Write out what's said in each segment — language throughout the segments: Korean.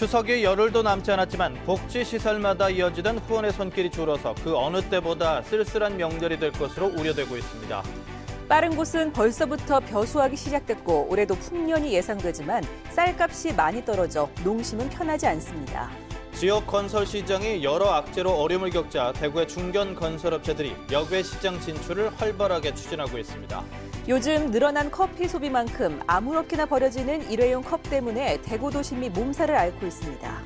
추석이 열흘도 남지 않았지만 복지시설마다 이어지던 후원의 손길이 줄어서 그 어느 때보다 쓸쓸한 명절이 될 것으로 우려되고 있습니다. 빠른 곳은 벌써부터 벼수하기 시작됐고 올해도 풍년이 예상되지만 쌀값이 많이 떨어져 농심은 편하지 않습니다. 지역 건설 시장이 여러 악재로 어려움을 겪자 대구의 중견 건설업체들이 역외 시장 진출을 활발하게 추진하고 있습니다. 요즘 늘어난 커피 소비만큼 아무렇게나 버려지는 일회용 컵 때문에 대구 도심이 몸살을 앓고 있습니다.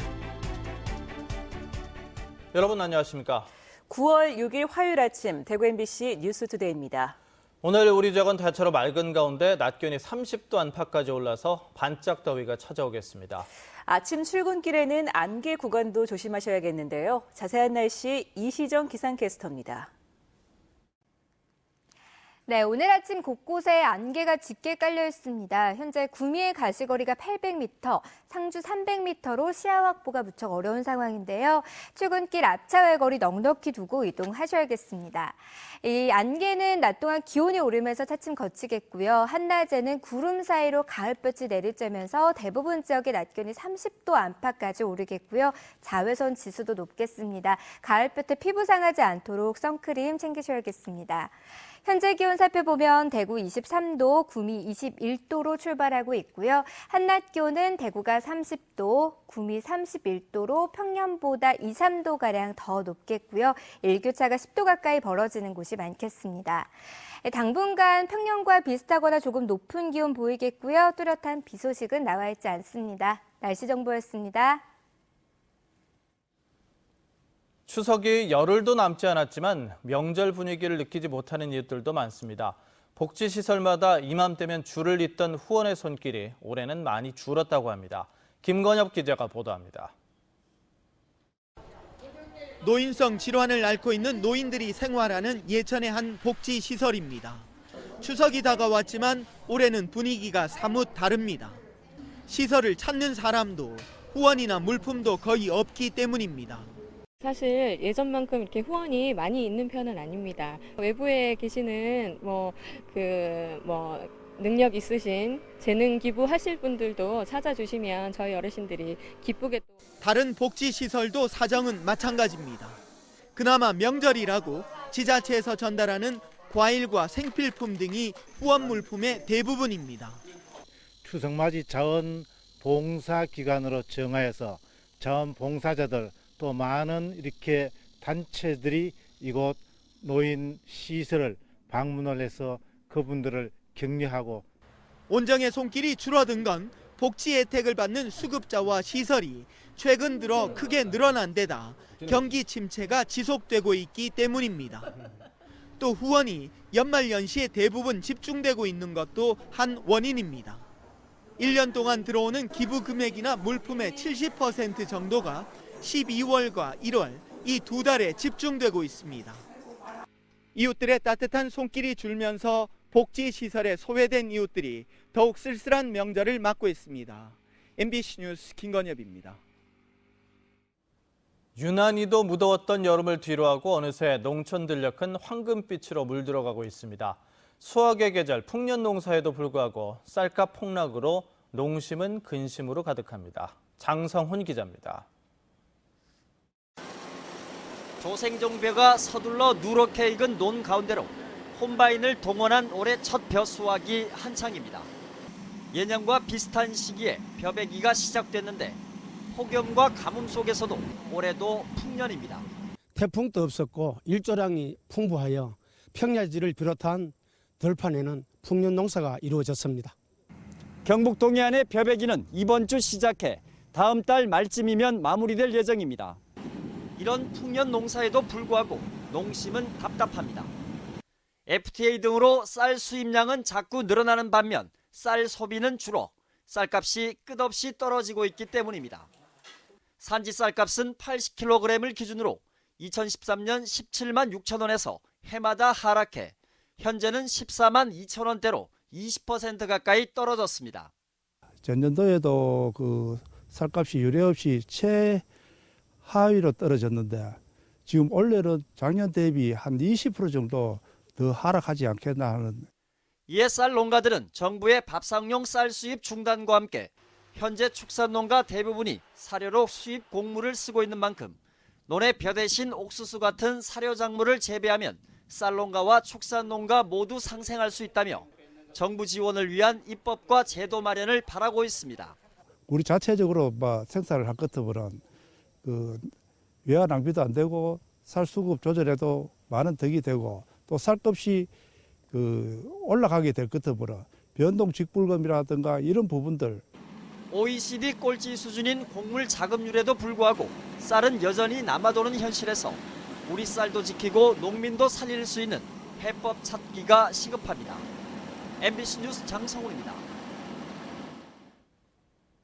여러분 안녕하십니까? 9월 6일 화요일 아침 대구 MBC 뉴스투데이입니다. 오늘 우리 지역은 대체로 맑은 가운데 낮 기온이 30도 안팎까지 올라서 반짝 더위가 찾아오겠습니다. 아침 출근길에는 안개 구간도 조심하셔야겠는데요. 자세한 날씨 이시정 기상캐스터입니다. 네, 오늘 아침 곳곳에 안개가 짙게 깔려 있습니다. 현재 구미의 가시거리가 800m, 상주 300m로 시야 확보가 무척 어려운 상황인데요. 출근길 앞차와의 거리 넉넉히 두고 이동하셔야겠습니다. 이 안개는 낮 동안 기온이 오르면서 차츰 걷히겠고요. 한낮에는 구름 사이로 가을볕이 내리쬐면서 대부분 지역의 낮 기온이 30도 안팎까지 오르겠고요. 자외선 지수도 높겠습니다. 가을볕에 피부 상하지 않도록 선크림 챙기셔야겠습니다. 현재 기온 살펴보면 대구 23도, 구미 21도로 출발하고 있고요. 한낮 기온은 대구가 30도, 구미 31도로 평년보다 2, 3도가량 더 높겠고요. 일교차가 10도 가까이 벌어지는 곳이 많겠습니다. 당분간 평년과 비슷하거나 조금 높은 기온 보이겠고요. 뚜렷한 비 소식은 나와 있지 않습니다. 날씨 정보였습니다. 추석이 열흘도 남지 않았지만 명절 분위기를 느끼지 못하는 이웃들도 많습니다. 복지시설마다 이맘때면 줄을 잇던 후원의 손길이 올해는 많이 줄었다고 합니다. 김건엽 기자가 보도합니다. 노인성 질환을 앓고 있는 노인들이 생활하는 예천의 한 복지시설입니다. 추석이 다가왔지만 올해는 분위기가 사뭇 다릅니다. 시설을 찾는 사람도 후원이나 물품도 거의 없기 때문입니다. 사실 예전만큼 이렇게 후원이 많이 있는 편은 아닙니다. 외부에 계시는 능력 있으신 재능 기부하실 분들도 찾아주시면 저희 어르신들이 기쁘게 또. 다른 복지시설도 사정은 마찬가지입니다. 그나마 명절이라고 지자체에서 전달하는 과일과 생필품 등이 후원 물품의 대부분입니다. 추석맞이 자원봉사기관으로 정하여서 자원봉사자들 또 많은 이렇게 단체들이 이곳 노인 시설을 방문을 해서 그분들을 격려하고. 온정의 손길이 줄어든 건 복지 혜택을 받는 수급자와 시설이 최근 들어 크게 늘어난 데다 경기 침체가 지속되고 있기 때문입니다. 또 후원이 연말연시에 대부분 집중되고 있는 것도 한 원인입니다. 1년 동안 들어오는 기부 금액이나 물품의 70% 정도가 12월과 1월 이 두 달에 집중되고 있습니다. 이웃들의 따뜻한 손길이 줄면서 복지시설에 소외된 이웃들이 더욱 쓸쓸한 명절을 맞고 있습니다. MBC 뉴스 김건엽입니다. 유난히도 무더웠던 여름을 뒤로하고 어느새 농촌 들녘은 황금빛으로 물들어가고 있습니다. 수확의 계절 풍년 농사에도 불구하고 쌀값 폭락으로 농심은 근심으로 가득합니다. 장성훈 기자입니다. 조생종벼가 서둘러 누렇게 익은 논 가운데로 콤바인을 동원한 올해 첫 벼 수확이 한창입니다. 예년과 비슷한 시기에 벼베기가 시작됐는데 폭염과 가뭄 속에서도 올해도 풍년입니다. 태풍도 없었고 일조량이 풍부하여 평야지를 비롯한 들판에는 풍년 농사가 이루어졌습니다. 경북 동해안의 벼베기는 이번 주 시작해 다음 달 말쯤이면 마무리될 예정입니다. 이런 풍년 농사에도 불구하고 농심은 답답합니다. FTA 등으로 쌀 수입량은 자꾸 늘어나는 반면 쌀 소비는 줄어 쌀값이 끝없이 떨어지고 있기 때문입니다. 산지 쌀값은 80kg을 기준으로 2013년 17만 6천 원에서 해마다 하락해 현재는 14만 2천 원대로 20% 가까이 떨어졌습니다. 전년도에도 쌀값이 유례없이 최하위로 떨어졌는데 지금 올해는 작년 대비 한 20% 정도 더 하락하지 않겠나 하는. 이에 쌀 농가들은 정부의 밥상용 쌀 수입 중단과 함께 현재 축산농가 대부분이 사료로 수입 곡물을 쓰고 있는 만큼 논의 벼 대신 옥수수 같은 사료 작물을 재배하면 쌀농가와 축산농가 모두 상생할 수 있다며 정부 지원을 위한 입법과 제도 마련을 바라고 있습니다. 우리 자체적으로 생산을 할 것 같으면 외화 낭비도 안 되고 쌀 수급 조절에도 많은 덕이 되고 또 쌀값이 올라가게 될 것 같으면 변동 직불금이라든가 이런 부분들. OECD 꼴찌 수준인 곡물 자급률에도 불구하고 쌀은 여전히 남아도는 현실에서 우리 쌀도 지키고 농민도 살릴 수 있는 해법 찾기가 시급합니다. MBC 뉴스 장성훈입니다.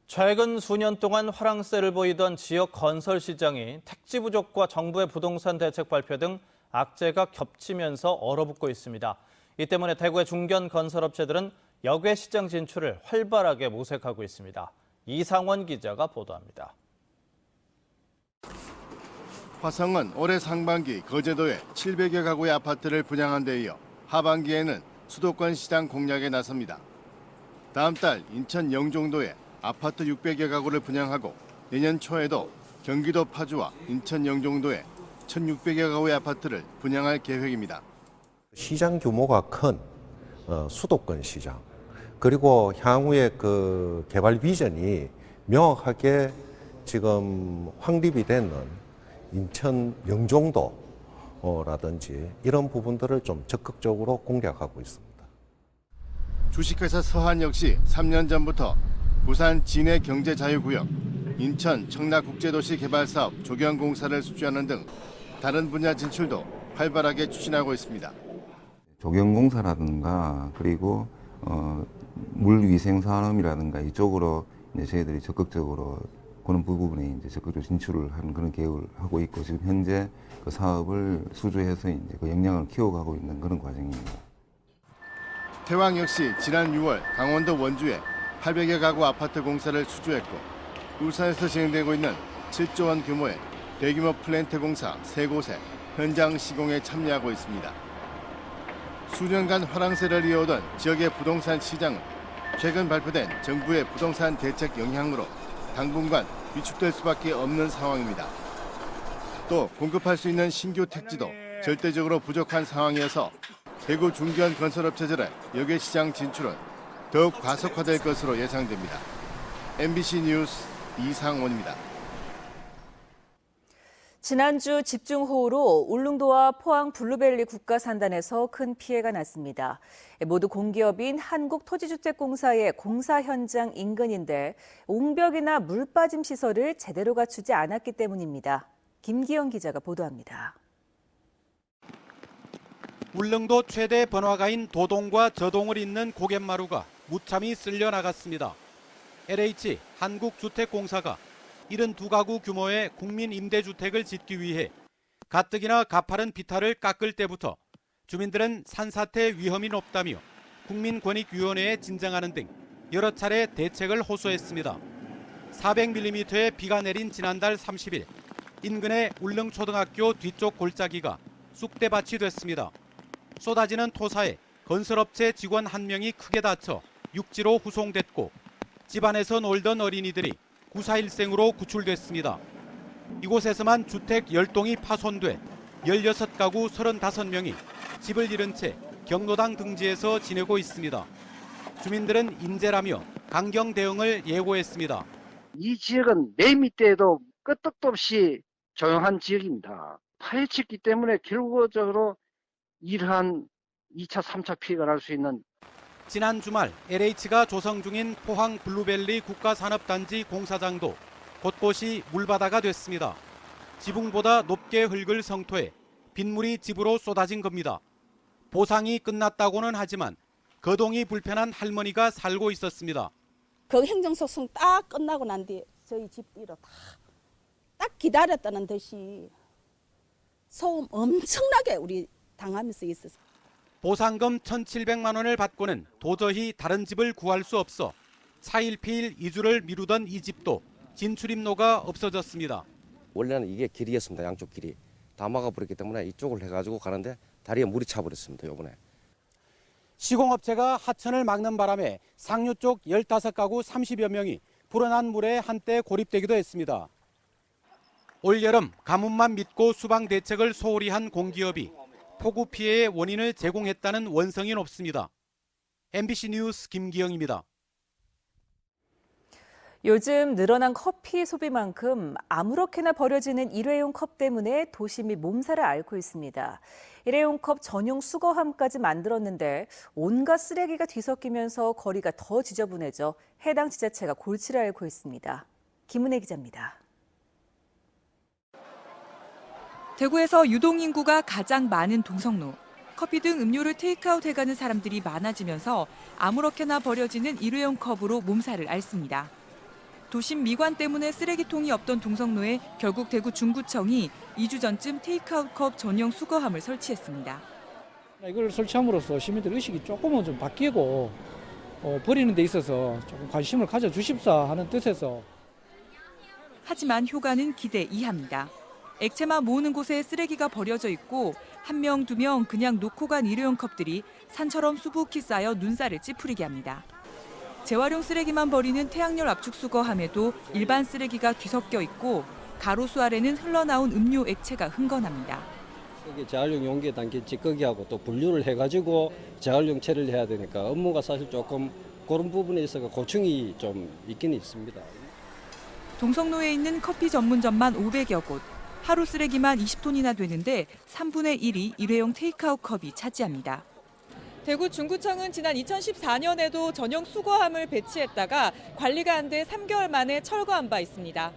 최근 수년 동안 화랑세를 보이던 지역 건설 시장이 택지 부족과 정부의 부동산 대책 발표 등 악재가 겹치면서 얼어붙고 있습니다. 이 때문에 대구의 중견 건설업체들은 역외 시장 진출을 활발하게 모색하고 있습니다. 이상원 기자가 보도합니다. 화성은 올해 상반기 거제도에 700여 가구의 아파트를 분양한 데 이어 하반기에는 수도권 시장 공략에 나섭니다. 다음 달 인천 영종도에 아파트 600여 가구를 분양하고 내년 초에도 경기도 파주와 인천 영종도에 1,600여 가구의 아파트를 분양할 계획입니다. 시장 규모가 큰 수도권 시장, 그리고 향후의 개발 비전이 명확하게 지금 확립이 되는 인천 영종도라든지 이런 부분들을 좀 적극적으로 공략하고 있습니다. 주식회사 서한 역시 3년 전부터 부산 진해 경제자유구역, 인천 청라국제도시 개발사업 조경공사를 수주하는 등 다른 분야 진출도 활발하게 추진하고 있습니다. 조경공사라든가 그리고 물위생산업이라든가 이쪽으로 이제 저희들이 적극적으로 그런 부분에 이제 적극적으로 진출을 하는 그런 계획을 하고 있고 지금 현재 그 사업을 수주해서 이제 그 역량을 키워가고 있는 그런 과정입니다. 태왕 역시 지난 6월 강원도 원주에 800여 가구 아파트 공사를 수주했고 울산에서 진행되고 있는 7조 원 규모의 대규모 플랜트 공사 3곳에 현장 시공에 참여하고 있습니다. 수년간 화랑세를 이어오던 지역의 부동산 시장은 최근 발표된 정부의 부동산 대책 영향으로 당분간 위축될 수밖에 없는 상황입니다. 또 공급할 수 있는 신규 택지도 절대적으로 부족한 상황이어서 대구 중견 건설업체들의 역외 시장 진출은 더욱 가속화될 것으로 예상됩니다. MBC 뉴스 이상원입니다. 지난주 집중호우로 울릉도와 포항 블루벨리 국가산단에서 큰 피해가 났습니다. 모두 공기업인 한국토지주택공사의 공사 현장 인근인데 옹벽이나 물빠짐 시설을 제대로 갖추지 않았기 때문입니다. 김기영 기자가 보도합니다. 울릉도 최대 번화가인 도동과 저동을 잇는 고갯마루가 무참히 쓸려 나갔습니다. LH 한국주택공사가 72가구 규모의 국민임대주택을 짓기 위해 가뜩이나 가파른 비탈을 깎을 때부터 주민들은 산사태 위험이 높다며 국민권익위원회에 진정하는 등 여러 차례 대책을 호소했습니다. 400mm의 비가 내린 지난달 30일 인근의 울릉초등학교 뒤쪽 골짜기가 쑥대밭이 됐습니다. 쏟아지는 토사에 건설업체 직원 1명이 크게 다쳐 육지로 후송됐고 집안에서 놀던 어린이들이 구사일생으로 구출됐습니다. 이곳에서만 주택 10동이 파손돼 16가구 35명이 집을 잃은 채 경로당 등지에서 지내고 있습니다. 주민들은 인재라며 강경 대응을 예고했습니다. 이 지역은 매미 때에도 끄떡도 없이 조용한 지역입니다. 파헤쳤기 때문에 결과적으로 이러한 2차, 3차 피해가 날 수 있는. 지난 주말 LH가 조성 중인 포항 블루벨리 국가산업단지 공사장도 곳곳이 물바다가 됐습니다. 지붕보다 높게 흙을 성토해 빗물이 집으로 쏟아진 겁니다. 보상이 끝났다고는 하지만 거동이 불편한 할머니가 살고 있었습니다. 그 행정소송 딱 끝나고 난 뒤에 저희 집 뒤로 딱 기다렸다는 듯이 소음 엄청나게 우리 당하면서 있었어요. 보상금 1,700만 원을 받고는 도저히 다른 집을 구할 수 없어 차일피일 이주를 미루던 이 집도 진출입로가 없어졌습니다. 원래는 이게 길이었습니다. 양쪽 길이. 다 막아버렸기 때문에 이쪽을 해가지고 가는데 다리에 물이 차버렸습니다. 요번에. 시공업체가 하천을 막는 바람에 상류 쪽 15가구 30여 명이 불어난 물에 한때 고립되기도 했습니다. 올여름 가뭄만 믿고 수방 대책을 소홀히 한 공기업이 폭우 피해의 원인을 제공했다는 원성이 높습니다. MBC 뉴스 김기영입니다. 요즘 늘어난 커피 소비만큼 아무렇게나 버려지는 일회용 컵 때문에 도심이 몸살을 앓고 있습니다. 일회용 컵 전용 수거함까지 만들었는데 온갖 쓰레기가 뒤섞이면서 거리가 더 지저분해져 해당 지자체가 골치를 앓고 있습니다. 김은혜 기자입니다. 대구에서 유동인구가 가장 많은 동성로. 커피 등 음료를 테이크아웃 해가는 사람들이 많아지면서 아무렇게나 버려지는 일회용 컵으로 몸살을 앓습니다. 도심 미관 때문에 쓰레기통이 없던 동성로에 결국 대구 중구청이 2주 전쯤 테이크아웃 컵 전용 수거함을 설치했습니다. 이걸 설치함으로써 시민들 의식이 조금은 좀 바뀌고 버리는 데 있어서 조금 관심을 가져주십사 하는 뜻에서. 하지만 효과는 기대 이하입니다. 액체만 모으는 곳에 쓰레기가 버려져 있고 1명, 2명 그냥 놓고 간 일회용 컵들이 산처럼 수북히 쌓여 눈살을 찌푸리게 합니다. 재활용 쓰레기만 버리는 태양열 압축 수거함에도 일반 쓰레기가 뒤섞여 있고 가로수 아래는 흘러나온 음료 액체가 흥건합니다. 재활용 용기에 담긴 찌꺼기하고 또 분류를 해가지고 재활용 처리를 해야 되니까 업무가 사실 조금 그런 부분에 있어서 고충이 좀 있긴 있습니다. 동성로에 있는 커피 전문점만 500여 곳, 하루 쓰레기만 20톤이나 되는데 3분의 1이 일회용 테이크아웃 컵이 차지합니다. 대구 중구청은 지난 2014년에도 전용 수거함을 배치했다가 관리가 안 돼 3개월 만에 철거한 바 있습니다.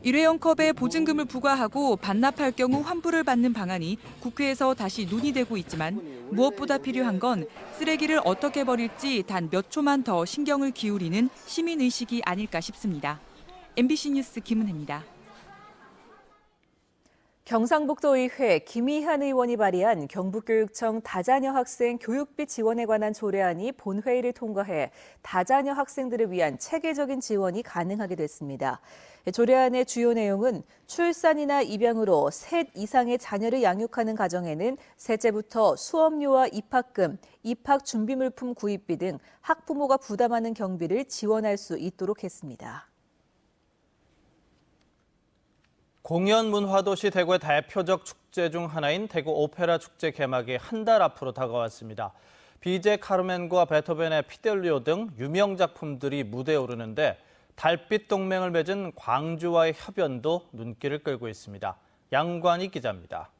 일회용 컵에 보증금을 부과하고 반납할 경우 환불을 받는 방안이 국회에서 다시 논의되고 있지만 무엇보다 필요한 건 쓰레기를 어떻게 버릴지 단 몇 초만 더 신경을 기울이는 시민의식이 아닐까 싶습니다. MBC 뉴스 김은혜입니다. 경상북도의회 김희한 의원이 발의한 경북교육청 다자녀 학생 교육비 지원에 관한 조례안이 본회의를 통과해 다자녀 학생들을 위한 체계적인 지원이 가능하게 됐습니다. 조례안의 주요 내용은 출산이나 입양으로 셋 이상의 자녀를 양육하는 가정에는 셋째부터 수업료와 입학금, 입학 준비물품 구입비 등 학부모가 부담하는 경비를 지원할 수 있도록 했습니다. 공연 문화도시 대구의 대표적 축제 중 하나인 대구 오페라 축제 개막이 한 달 앞으로 다가왔습니다. 비제 카르멘과 베토벤의 피델리오 등 유명 작품들이 무대에 오르는데 달빛 동맹을 맺은 광주와의 협연도 눈길을 끌고 있습니다. 양관희 기자입니다.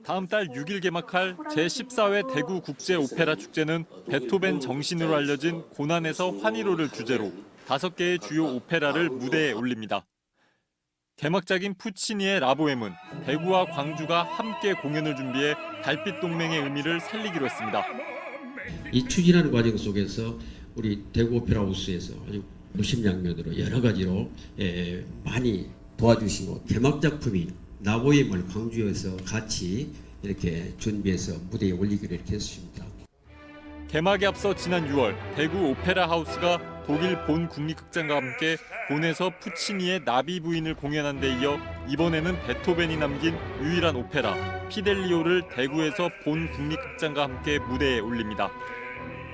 다음 달 6일 개막할 제14회 대구 국제 오페라 축제는 베토벤 정신으로 알려진 고난에서 환희로를 주제로 5개의 주요 오페라를 무대에 올립니다. 개막작인 푸치니의 라보엠은 대구와 광주가 함께 공연을 준비해 달빛 동맹의 의미를 살리기로 했습니다. 이 추진하는 과정 속에서 우리 대구 오페라 하우스에서 아주 무심양면으로 여러 가지로 많이 도와주시고 개막 작품인 라보엠을 광주에서 같이 이렇게 준비해서 무대에 올리기로 이렇게 했습니다. 개막에 앞서 지난 6월 대구 오페라 하우스가 독일 본 국립극장과 함께 본에서 푸치니의 나비 부인을 공연한 데 이어 이번에는 베토벤이 남긴 유일한 오페라 피델리오를 대구에서 본 국립극장과 함께 무대에 올립니다.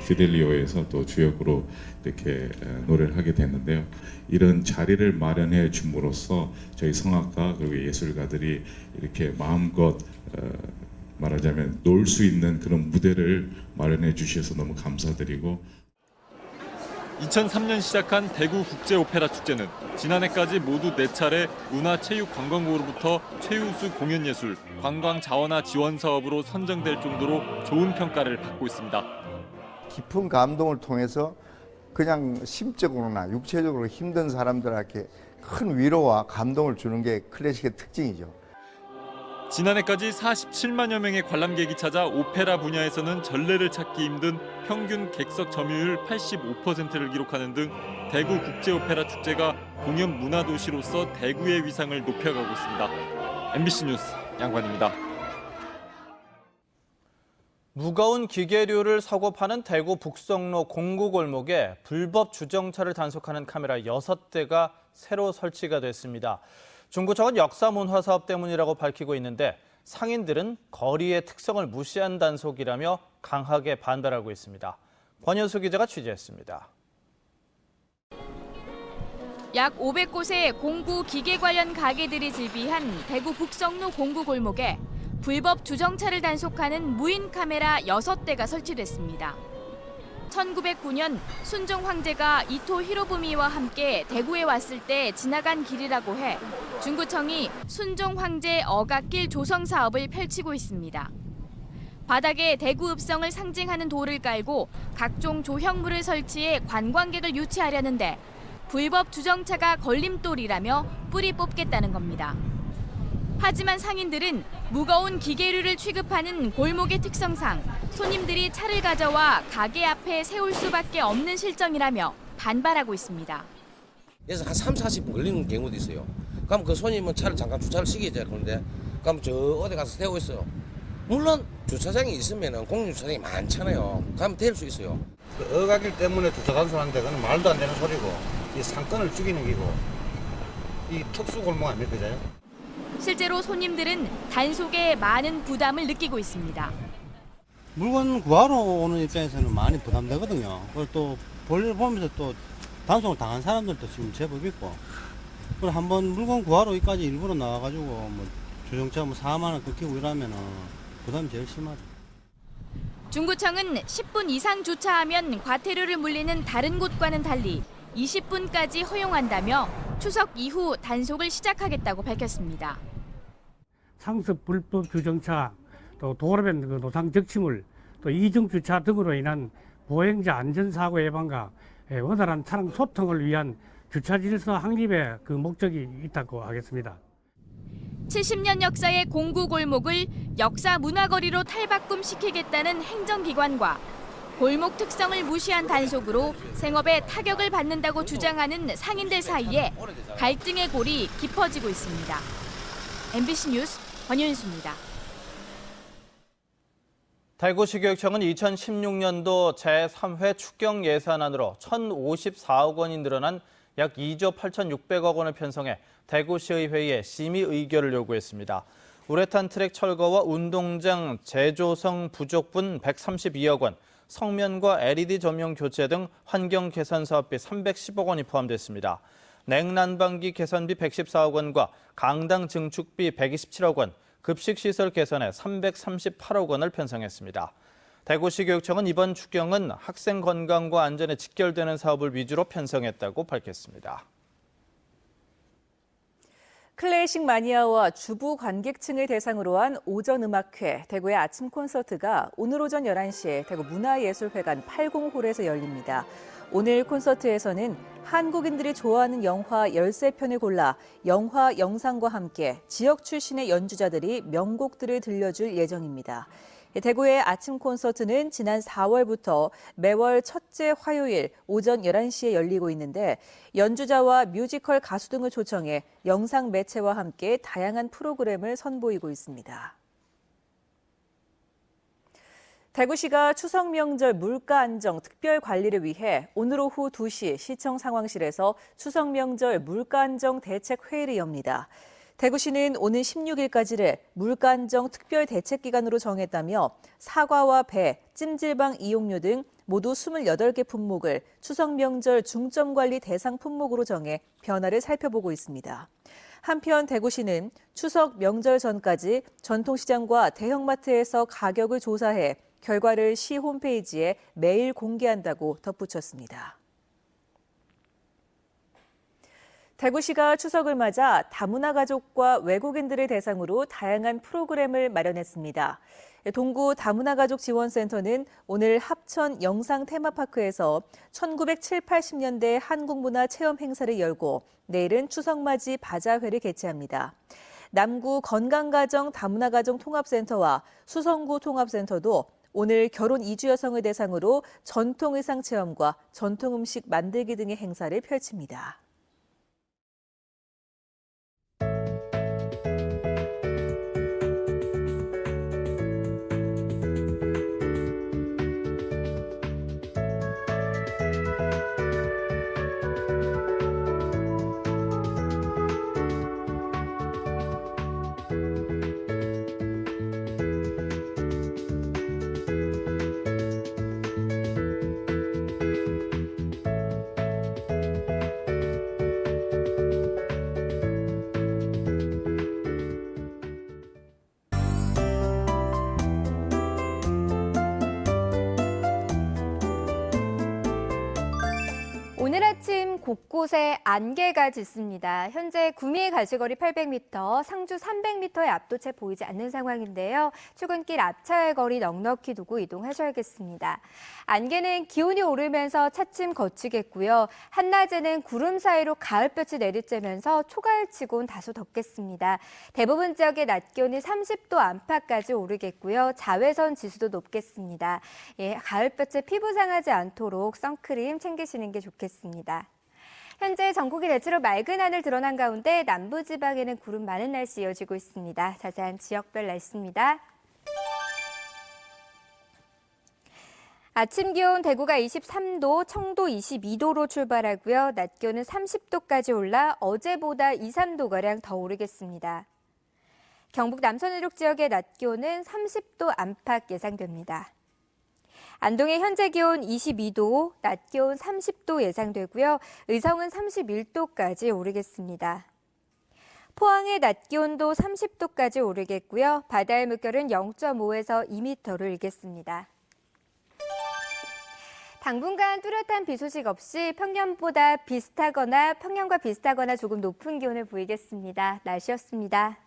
피델리오에서 또 주역으로 이렇게 노래를 하게 됐는데요. 이런 자리를 마련해 줌으로써 저희 성악가 그리고 예술가들이 이렇게 마음껏 말하자면 놀 수 있는 그런 무대를 마련해 주셔서 너무 감사드리고 2003년 시작한 대구 국제 오페라 축제는 지난해까지 모두 4차례 문화체육관광부로부터 최우수 공연예술, 관광자원화 지원 사업으로 선정될 정도로 좋은 평가를 받고 있습니다. 깊은 감동을 통해서 그냥 심적으로나 육체적으로 힘든 사람들에게 큰 위로와 감동을 주는 게 클래식의 특징이죠. 지난해까지 47만여 명의 관람객이 찾아 오페라 분야에서는 전례를 찾기 힘든 평균 객석 점유율 85%를 기록하는 등 대구 국제오페라 축제가 공연 문화도시로서 대구의 위상을 높여가고 있습니다. MBC 뉴스 양관입니다. 무거운 기계류를 사고 파는 대구 북성로 공구골목에 불법 주정차를 단속하는 카메라 6대가 새로 설치가 됐습니다. 중구청은 역사문화 사업 때문이라고 밝히고 있는데 상인들은 거리의 특성을 무시한 단속이라며 강하게 반발하고 있습니다. 권현수 기자가 취재했습니다. 약 500곳의 공구 기계 관련 가게들이 즐비한 대구 북성로 공구 골목에 불법 주정차를 단속하는 무인 카메라 6대가 설치됐습니다. 1909년 순종 황제가 이토 히로부미와 함께 대구에 왔을 때 지나간 길이라고 해 중구청이 순종 황제 어각길 조성 사업을 펼치고 있습니다. 바닥에 대구 읍성을 상징하는 돌을 깔고 각종 조형물을 설치해 관광객을 유치하려는데 불법 주정차가 걸림돌이라며 뿌리 뽑겠다는 겁니다. 하지만 상인들은 무거운 기계류를 취급하는 골목의 특성상 손님들이 차를 가져와 가게 앞에 세울 수밖에 없는 실정이라며 반발하고 있습니다. 그래서 한 3, 40분 걸리는 경우도 있어요. 그럼 그 손님은 차를 잠깐 주차를 시켜야 되는데 그럼 저 어디 가서 세우고 있어요. 물론 주차장이 있으면 공유주차장이 많잖아요. 가면 될 수 있어요. 그 어가길 때문에 주차 간섭하는데 그건 말도 안 되는 소리고 이 상권을 죽이는 기고 이 특수 골목 아닙니까? 그죠? 실제로 손님들은 단속에 많은 부담을 느끼고 있습니다. 물건 구하러 오는 입장에서는 많이 부담되거든요. 그리고 또 볼일 보면서 또 단속을 당한 사람들도 지금 제법 있고 그리고 한번 물건 구하러 여기까지 일부러 나와가지고 뭐 주정차 4만 원 끊기고 이러면은 부담이 제일 심하죠. 중구청은 10분 이상 주차하면 과태료를 물리는 다른 곳과는 달리 20분까지 허용한다며 추석 이후 단속을 시작하겠다고 밝혔습니다. 상습 불법 주정차, 또 도로변 노상 적치물, 또 이중 주차 등으로 인한 보행자 안전사고 예방과 원활한 차량 소통을 위한 주차 질서 확립의 그 목적이 있다고 하겠습니다. 70년 역사의 공구 골목을 역사 문화거리로 탈바꿈시키겠다는 행정기관과 골목 특성을 무시한 단속으로 생업에 타격을 받는다고 주장하는 상인들 사이에 갈등의 골이 깊어지고 있습니다. MBC 뉴스 권윤수입니다. 대구시교육청은 2016년도 제3회 추경 예산안으로 1,054억 원이 늘어난 약 2조 8,600억 원을 편성해 대구시의회에 심의 의결을 요구했습니다. 우레탄 트랙 철거와 운동장 재조성 부족분 132억 원, 성면과 LED 조명 교체 등 환경 개선 사업비 310억 원이 포함됐습니다. 냉난방기 개선비 114억 원과 강당 증축비 127억 원, 급식시설 개선에 338억 원을 편성했습니다. 대구시교육청은 이번 추경은 학생 건강과 안전에 직결되는 사업을 위주로 편성했다고 밝혔습니다. 클래식 마니아와 주부 관객층을 대상으로 한 오전 음악회 대구의 아침 콘서트가 오늘 오전 11시에 대구 문화예술회관 80홀에서 열립니다. 오늘 콘서트에서는 한국인들이 좋아하는 영화 13편을 골라 영화 영상과 함께 지역 출신의 연주자들이 명곡들을 들려줄 예정입니다. 대구의 아침 콘서트는 지난 4월부터 매월 첫째 화요일 오전 11시에 열리고 있는데 연주자와 뮤지컬 가수 등을 초청해 영상 매체와 함께 다양한 프로그램을 선보이고 있습니다. 대구시가 추석 명절 물가 안정 특별 관리를 위해 오늘 오후 2시 시청 상황실에서 추석 명절 물가 안정 대책 회의를 엽니다. 대구시는 오는 16일까지를 물가 안정 특별 대책 기간으로 정했다며 사과와 배, 찜질방 이용료 등 모두 28개 품목을 추석 명절 중점 관리 대상 품목으로 정해 변화를 살펴보고 있습니다. 한편 대구시는 추석 명절 전까지 전통시장과 대형마트에서 가격을 조사해 결과를 시 홈페이지에 매일 공개한다고 덧붙였습니다. 대구시가 추석을 맞아 다문화 가족과 외국인들을 대상으로 다양한 프로그램을 마련했습니다. 동구 다문화 가족 지원센터는 오늘 합천 영상 테마파크에서 1970, 80년대 한국문화 체험 행사를 열고 내일은 추석맞이 바자회를 개최합니다. 남구 건강가정 다문화 가정 통합센터와 수성구 통합센터도 오늘 결혼 이주 여성을 대상으로 전통 의상 체험과 전통 음식 만들기 등의 행사를 펼칩니다. 아침 곳곳에 안개가 짙습니다. 현재 구미 가시거리 800m, 상주 300m의 앞도 채 보이지 않는 상황인데요. 출근길 앞차의 거리 넉넉히 두고 이동하셔야겠습니다. 안개는 기온이 오르면서 차츰 걷히겠고요. 한낮에는 구름 사이로 가을볕이 내리쬐면서 초가을치곤 다소 덥겠습니다. 대부분 지역의 낮 기온이 30도 안팎까지 오르겠고요. 자외선 지수도 높겠습니다. 가을볕에 피부 상하지 않도록 선크림 챙기시는 게 좋겠습니다. 현재 전국이 대체로 맑은 하늘 드러난 가운데 남부지방에는 구름 많은 날씨 이어지고 있습니다. 자세한 지역별 날씨입니다. 아침 기온 대구가 23도, 청도 22도로 출발하고요. 낮 기온은 30도까지 올라 어제보다 2, 3도가량 더 오르겠습니다. 경북 남서 내륙 지역의 낮 기온은 30도 안팎 예상됩니다. 안동의 현재 기온 22도, 낮 기온 30도 예상되고요. 의성은 31도까지 오르겠습니다. 포항의 낮 기온도 30도까지 오르겠고요. 바다의 물결은 0.5에서 2m로 일겠습니다. 당분간 뚜렷한 비 소식 없이 평년과 비슷하거나 조금 높은 기온을 보이겠습니다. 날씨였습니다.